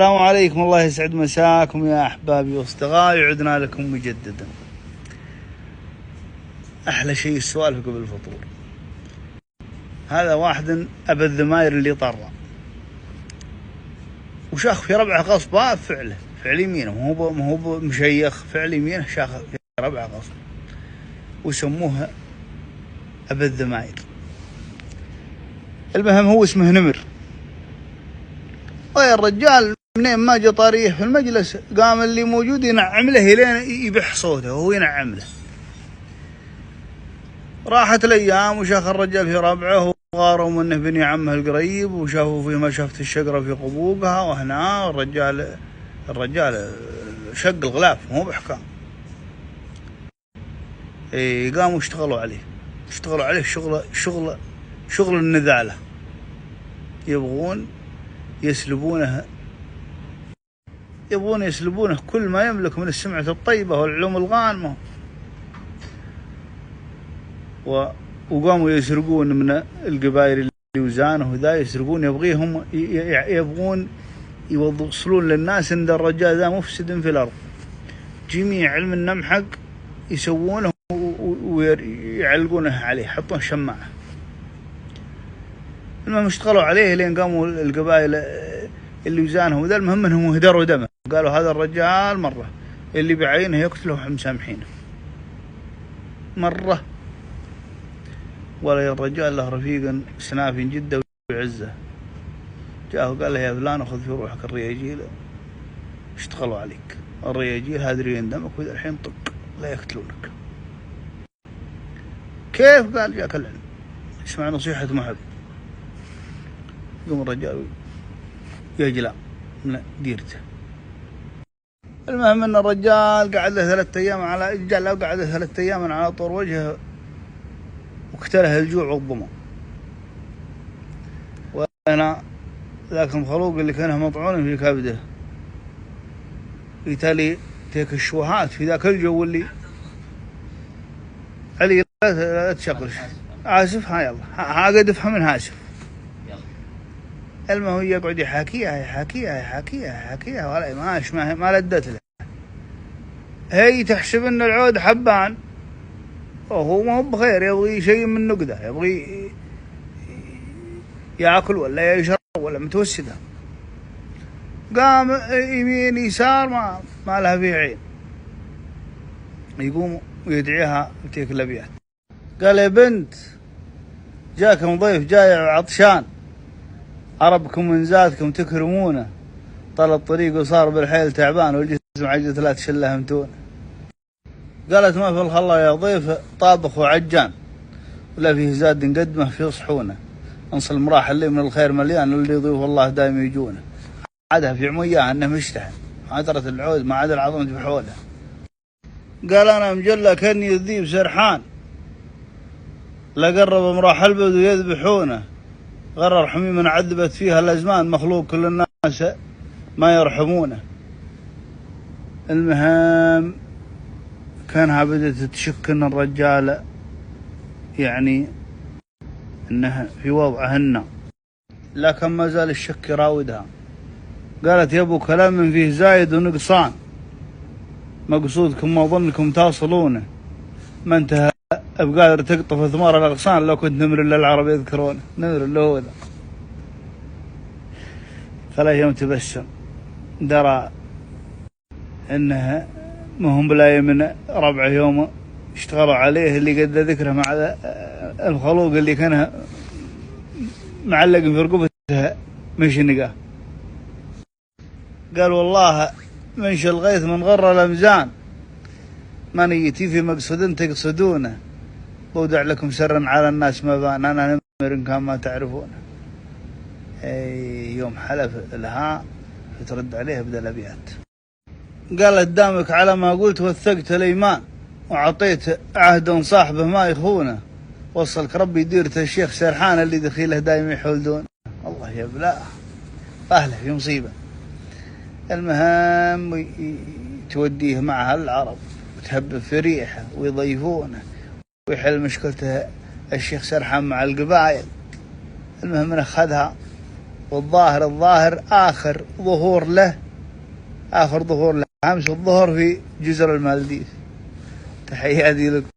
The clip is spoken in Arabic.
السلام عليكم، الله يسعد مساكم يا أحبابي وأصدقائي. عدنا لكم مجددا. أحلى شيء السوالف قبل الفطور. هذا واحد أبا الذماير اللي طرى وشاخ في ربعه غصبة فعله، فعل يمينه، ما هو مشيخ، فعل يمينه شاخ في ربعه غصب، وسموها أبا الذماير. المهم هو اسمه نمر. ويا الرجال منين ما جا طريح في المجلس قام اللي موجود ينعم له لين يبح صوته وهو ينعم له. راحت الأيام وشاخ الرجال في ربعه وغاروا منه بني عمه القريب وشافوا فيه ما شافت الشجرة في قبوقها. وهنا الرجال شق الغلاف مو بحكام. قاموا اشتغلوا عليه شغل النذالة. يبغون يسلبونه كل ما يملك من السمعة الطيبة والعلوم الغانمة. وقاموا يسرقون من القبائل اللي وزانه ذا، يسرقون يبغون يوصلون للناس ان الرجال ذا مفسد في الأرض. جميع علم النمحق يسوونه ويعلقونه عليه، يحطون شماعة. المهم اشتغلوا عليه لين قاموا القبائل اللي وزانه وذا، المهم انهم هدروا دمه. قالوا هذا الرجال مرة اللي بعينه يقتله مسامحينه مرة. ولا الرجال له رفيق سناف جدا ويعزه. جاءه قال له يا فلان خذ في روحك الرياجيل، اشتغلوا عليك. الرياجيل هادرين دمك وإذا الحين طق لا يقتلونك. كيف؟ قال جاك العلم، اسمع نصيحة محب. يقوم الرجال يجلى من ديرته. المهم ان الرجال قعد له 3 أيام قعد 3 أيام على طور وجهه واقتله الجوع والظما. وانا ذاك المخلوق اللي كانه مطعون في كبده يتالي تيك الشوهات في ذاك الجو اللي علي لا تشغلش آسف. ها يلا ها قد افهم آسف. المهم يقعد يحاكيها ولا ما لدت له. هي تحسب ان العود حبان وهو ما هو بخير، يبغي شيء من نقده، يبغي ياكل ولا يشرب ولا متوسده. قام يمين يسار ما لها في عين. يقوم ويدعيها بتيك الابيات. قال يا بنت جاكم ضيف جايع وعطشان، عربكم من زادكم تكرمونه، طال الطريق وصار بالحيل تعبان والجسم عجز لا تشله متونه. قالت ما في الخلا يا ضيف طابخ وعجان، ولا فيه زاد نقدمه في صحونه، انصل المراح اللي من الخير مليان واللي يضيف الله دايم يجونه. عادها في عمياه انه مشتحن، عذرة العود ما عاد العظمة بحوله. قال انا مجلى كاني الذيب سرحان، لقرب مراح البد ويذبحونه، غرر حميما عذبت فيها الازمان، مخلوق كل الناس ما يرحمونه. المهم كانها بدأت تشك ان الرجال يعني انها في وضعهن، لكن ما زال الشك يراودها. قالت يا ابو كلام من فيه زايد ونقصان، مقصودكم ما ظنكم تصلونه، ما انتهى بقادر تقطف ثمار الاغصان، لو كنت نمر الا العرب يذكرونه. نمر اللي هو ذا. 3 يوم تبسم، درى انها مهم بلاي من ربعه يوم اشتغلوا عليه اللي قد ذكره مع الخلوق اللي كان معلق في رقبته مشنقه. قال والله منش الغيث من غر الامزان، ما نيتي في مقصد تقصدونه، بودع لكم سرا على الناس ما بان، انا نمر ان كان ما تعرفونه. يوم حلف لها ترد عليه بدل الابيات. قالت دامك على ما قلت وثقت الايمان، وعطيت عهد صاحبه ما يخونه، وصلك ربي ديرته الشيخ سرحان اللي دخيله دايم يحول دون. الله يا بلا اهله في مصيبه. المهم توديه معها العرب وتهبب في ريحه ويضيفونه ويحل مشكلته الشيخ سرحان مع القبائل. المهم اخذها والظاهر آخر ظهور له أمس الظهر في جزر المالديف. تحياتي لكم.